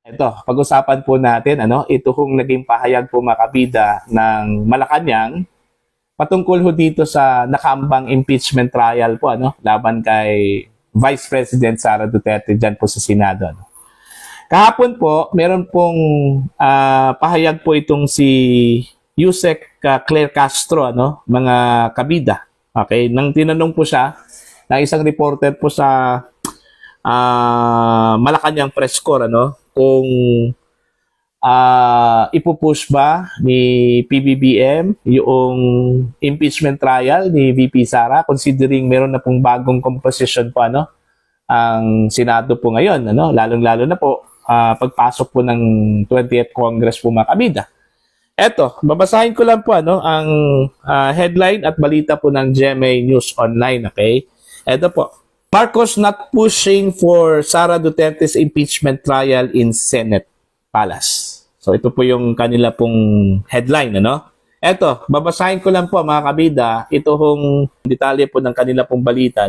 Ito, pag-usapan po natin, ito kung naging pahayag po mga kabida ng Malacanang patungkol ho dito sa nakaambang impeachment trial po, laban kay Vice President Sara Duterte dyan po sa Senado. Kahapon po, meron pong pahayag po itong si Yusek Claire Castro, mga kabida. Okay, nang tinanong po siya ng isang reporter po sa Malacanang Press Corps, kung ipupush ba ni PBBM yung impeachment trial ni VP Sara, considering meron na pong bagong composition po ang Senado po ngayon, lalong-lalo na po pagpasok po ng 20th Congress po mga kabida. Eto, babasahin ko lang po ang headline at balita po ng GMA News Online, okay? Eto po. Marcos not pushing for Sara Duterte's impeachment trial in Senate Palace. So ito po yung kanila pong headline, Eto, babasahin ko lang po mga kabida, ito hong detalye po ng kanila pong balita,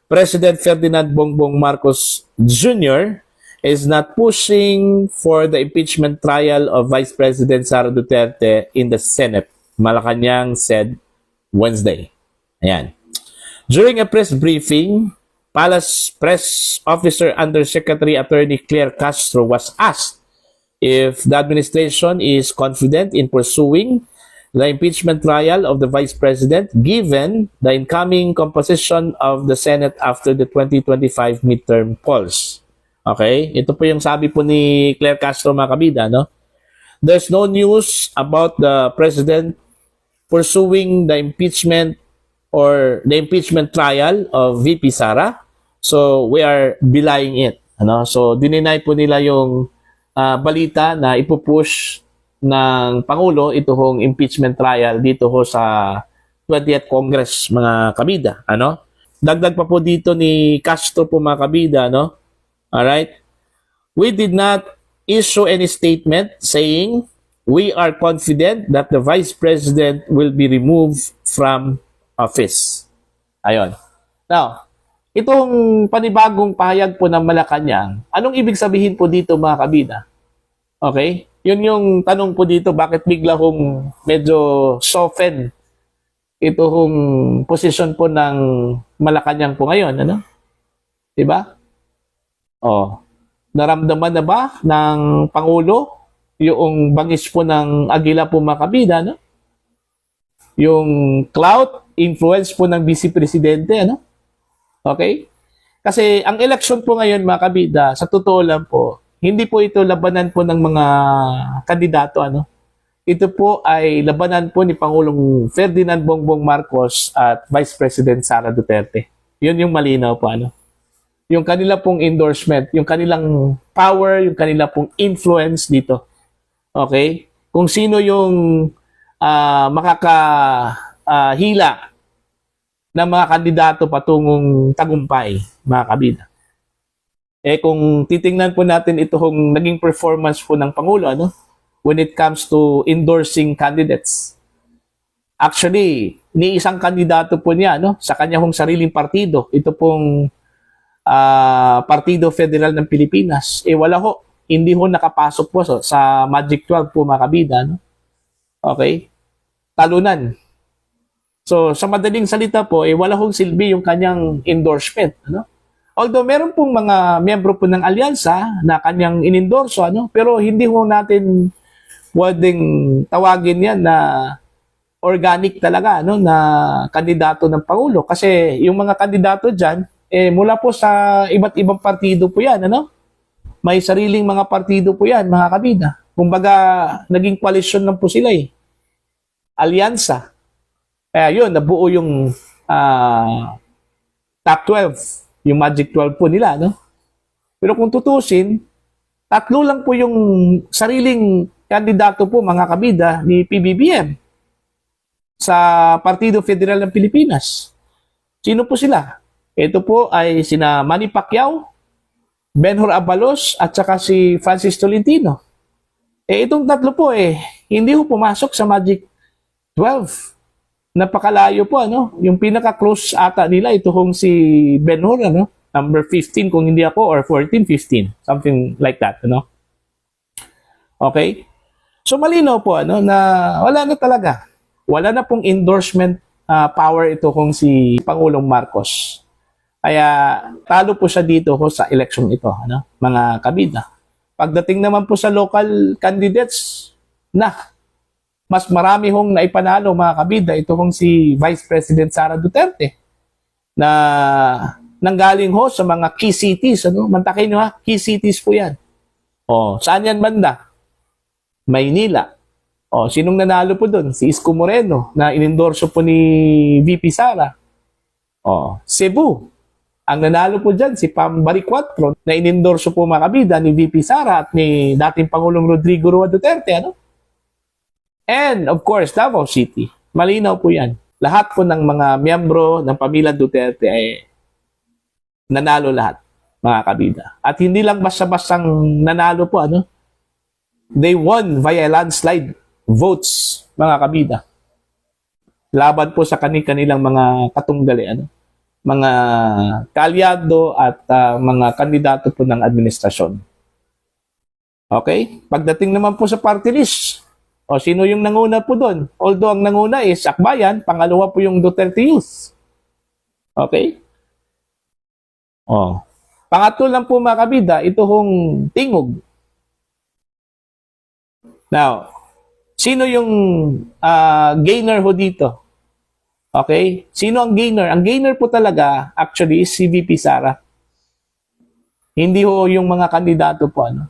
President Ferdinand Bongbong Marcos Jr. is not pushing for the impeachment trial of Vice President Sara Duterte in the Senate, Malacanang said Wednesday. Ayan. During a press briefing, Palace Press Officer Undersecretary Attorney Claire Castro was asked if the administration is confident in pursuing the impeachment trial of the Vice President given the incoming composition of the Senate after the 2025 midterm polls. Okay? Ito po yung sabi po ni Claire Castro mga kabida, There's no news about the President pursuing the impeachment or the impeachment trial of VP Sara. So, we are belying it. So, dininay po nila yung balita na ipupush ng Pangulo ito hong impeachment trial dito ho sa 20th Congress, mga kabida. Dagdag pa po dito ni Castro po mga kabida, Alright? We did not issue any statement saying we are confident that the Vice President will be removed from office. Ayun. Now, itong panibagong pahayag po ng Malacanang, anong ibig sabihin po dito mga kabida? Okay? Yun yung tanong po dito, bakit bigla hong medyo soften ito hong posisyon po ng Malacanang po ngayon, Diba? Naramdaman na ba ng Pangulo yung bangis po ng agila po mga kabida, yung clout, influence po ng Vice Presidente, Okay? Kasi ang election po ngayon, mga kabida, sa totoo lang po, hindi po ito labanan po ng mga kandidato, Ito po ay labanan po ni Pangulong Ferdinand Bongbong Marcos at Vice President Sara Duterte. Yun yung malinaw po, Yung kanila pong endorsement, yung kanilang power, yung kanila pong influence dito. Okay? Kung sino yung makakahila ng mga kandidato patungong tagumpay, mga kabida. Kung titingnan po natin itong naging performance po ng Pangulo, when it comes to endorsing candidates. Actually, ni isang kandidato po niya, sa kanya hong sariling partido, ito pong Partido Federal ng Pilipinas, wala ho, hindi ho nakapasok po sa Magic 12 po mga kabida, Okay? Talunan. So, sa madaling salita po, wala hong silbi yung kanyang endorsement. Although, meron pong mga miyembro po ng alyansa na kanyang inendorso, pero hindi ho natin pwedeng tawagin yan na organic talaga, na kandidato ng Pangulo. Kasi yung mga kandidato dyan, mula po sa iba't ibang partido po yan, May sariling mga partido po yan, mga kabida. Kumbaga, naging koalisyon lang po sila alyansa. Kaya yun, nabuo yung top 12, yung Magic 12 po nila, Pero kung tutusin, tatlo lang po yung sariling kandidato po, mga kabida, ni PBBM sa Partido Federal ng Pilipinas. Sino po sila? Ito po ay sina Manny Pacquiao, Benhur Abalos, at saka si Francis Tolentino. Itong tatlo po hindi po pumasok sa Magic 12. Napakalayo po, Yung pinaka-close ata nila, ito hong si Benhur, Number 15 kung hindi ako, or 14, 15. Something like that, ano? Okay? So malinaw po ano na wala na talaga. Wala na pong endorsement power ito kung si Pangulong Marcos. Kaya talo po siya dito ho sa election ito, ano? Mga kabida. Pagdating naman po sa local candidates, mas marami hong naipanalo mga kabida. Ito hong si Vice President Sara Duterte na nanggaling ho sa mga key cities. Ano? Mantakin nyo ha, key cities po yan. O, saan yan banda? Maynila. O, sinong nanalo po doon? Si Isko Moreno na inendorso po ni VP Sara. O, Cebu. Ang nanalo po dyan, si Pam Baricuatro na inendorso po mga kabida ni VP Sara at ni dating Pangulong Rodrigo Roa Duterte. Ano? And of course, Davao City. Malinaw po yan. Lahat po ng mga miyembro ng pamilya Duterte ay nanalo lahat, mga kabida. At hindi lang basta-bastang nanalo po, ano? They won via landslide votes, mga kabida. Laban po sa kanilang mga katunggali, ano? Mga kalyado at mga kandidato po ng administrasyon. Okay? Pagdating naman po sa party list, o sino yung nanguna po doon? Although ang nanguna is Akbayan, pangalawa po yung Duterte Youth. Okay? O. Pangatlo lang po mga kabida, ito hong Tingog. Now, sino yung gainer ho dito? Okay? Sino ang gainer? Ang gainer po talaga, actually, is si VP Sara. Hindi ho yung mga kandidato po, ano?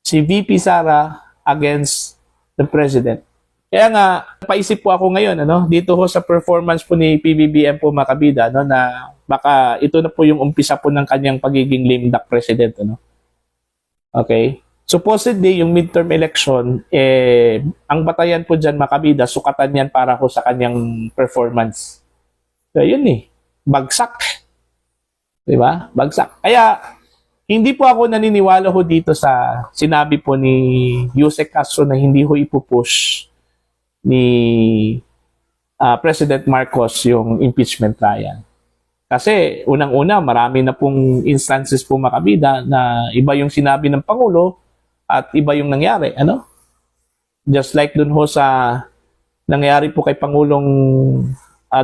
Si VP Sara against the President. Kaya nga, napaisip po ako ngayon, ano? Dito ho sa performance po ni PBBM po mga kabida, no? Na baka ito na po yung umpisa po ng kanyang pagiging lame duck president, ano? Okay? Supposedly, yung midterm election, ang batayan po dyan, makabida, sukatan yan para ko sa kanyang performance. So, yun bagsak. Diba? Bagsak. Kaya, hindi po ako naniniwala ho dito sa sinabi po ni Yusek Castro na hindi ho ipupush ni President Marcos yung impeachment trial. Kasi, unang-una, marami na pong instances po makabida na iba yung sinabi ng Pangulo at iba yung nangyari, ano? Just like dun ho sa nangyari po kay Pangulong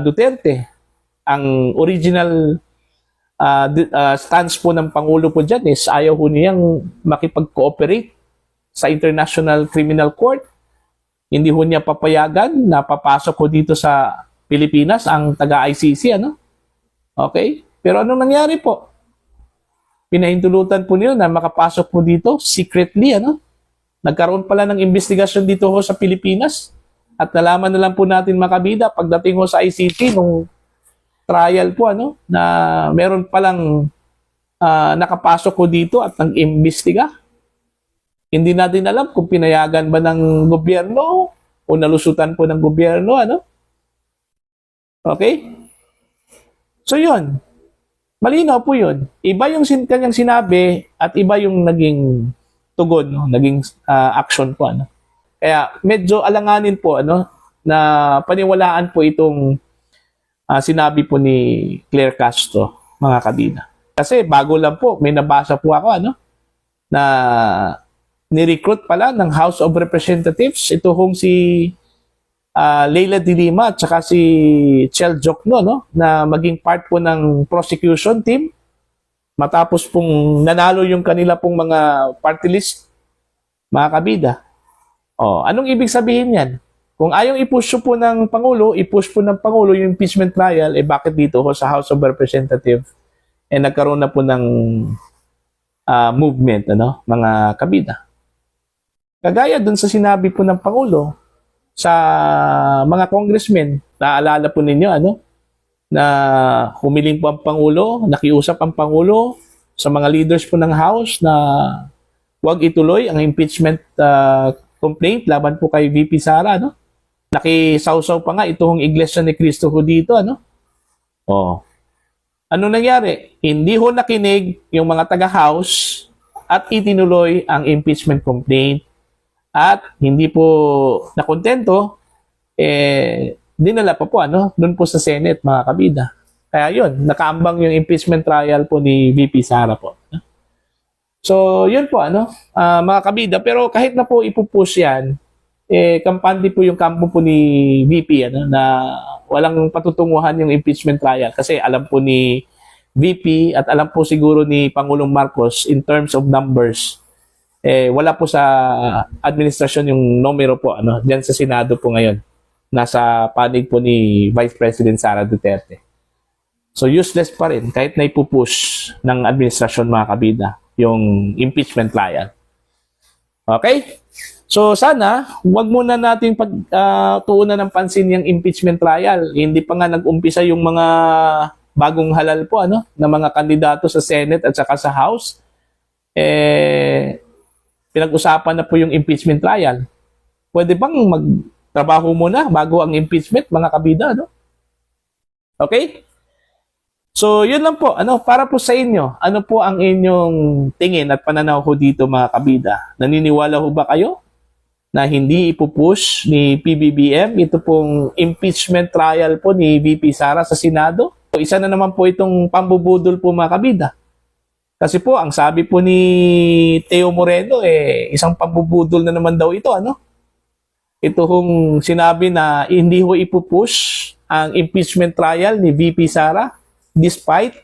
Duterte. Ang original stance po ng Pangulo po dyan is ayaw ho niyang makipag-cooperate sa International Criminal Court. Hindi ho niya papayagan na papasok ho dito sa Pilipinas ang taga-ICC, ano? Okay? Pero anong nangyari po? Pinahintulutan po niyo na makapasok po dito secretly, ano? Nagkaroon pala ng investigasyon dito ho sa Pilipinas at nalaman na lang po natin makabida pagdating ho sa ICC nung trial po, ano? Na meron palang nakapasok ko dito at nag-imbestiga. Hindi natin alam kung pinayagan ba ng gobyerno o nalusutan po ng gobyerno, ano? Okay? So yun, malinaw po yun. Iba yung kanyang sinabi at iba yung naging tugon, no? Naging action po. Ano? Kaya medyo alanganin po ano, na paniwalaan po itong sinabi po ni Claire Castro, mga kabina. Kasi bago lang po, may nabasa po ako ano, na ni-recruit pala ng House of Representatives. Ito hong si Leila de Lima at saka si Chel Jokno, no, na maging part po ng prosecution team matapos pong nanalo yung kanila pong mga party list, mga kabida. Anong ibig sabihin yan? Kung ayaw i-push po ng Pangulo, i-push po ng Pangulo yung impeachment trial, bakit dito ho sa House of Representatives nagkaroon na po ng movement, ano, mga kabida. Kagaya dun sa sinabi po ng Pangulo sa mga congressmen, naalala po ninyo, ano, na humiling po ang Pangulo, nakiusap ang Pangulo sa mga leaders po ng House na huwag ituloy ang impeachment complaint laban po kay VP Sara, no? Nakisawsaw pa nga itong Iglesia ni Cristo ho dito, ano? Ano nangyari? Hindi ho nakinig yung mga taga-House at itinuloy ang impeachment complaint. At hindi po nakontento, dinala pa po, ano, doon po sa Senate, mga kabida. Kaya yun, nakaambang yung impeachment trial po ni VP Sara po. So, yun po, mga kabida. Pero kahit na po ipupush yan, kampante po yung kampo po ni VP, na walang patutunguhan yung impeachment trial. Kasi alam po ni VP at alam po siguro ni Pangulong Marcos in terms of numbers, wala po sa administrasyon yung numero po, dyan sa Senado po ngayon. Nasa panig po ni Vice President Sara Duterte. So, useless pa rin kahit na ipupush ng administrasyon, mga kabida, yung impeachment trial. Okay? So sana, wag muna nating tuunan ng pansin yung impeachment trial. Hindi pa nga nag-umpisa yung mga bagong halal po, na mga kandidato sa Senate at saka sa House. Pinag-usapan na po yung impeachment trial. Pwede bang magtrabaho muna bago ang impeachment, mga kabida, Okay? So, yun lang po. Para po sa inyo, ano po ang inyong tingin at pananaw ho dito, mga kabida? Naniniwala ho ba kayo na hindi ipupush ni PBBM ito pong impeachment trial po ni VP Sara sa Senado? So, isa na naman po itong pambubudol po, mga kabida. Kasi po, ang sabi po ni Teo Moreno, isang pambubudol na naman daw ito, Ito hong sinabi na hindi ho ipupush ang impeachment trial ni VP Sara despite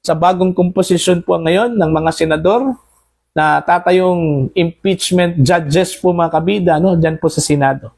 sa bagong composition po ngayon ng mga senador na tatayong impeachment judges po, mga kabida, dyan po sa Senado.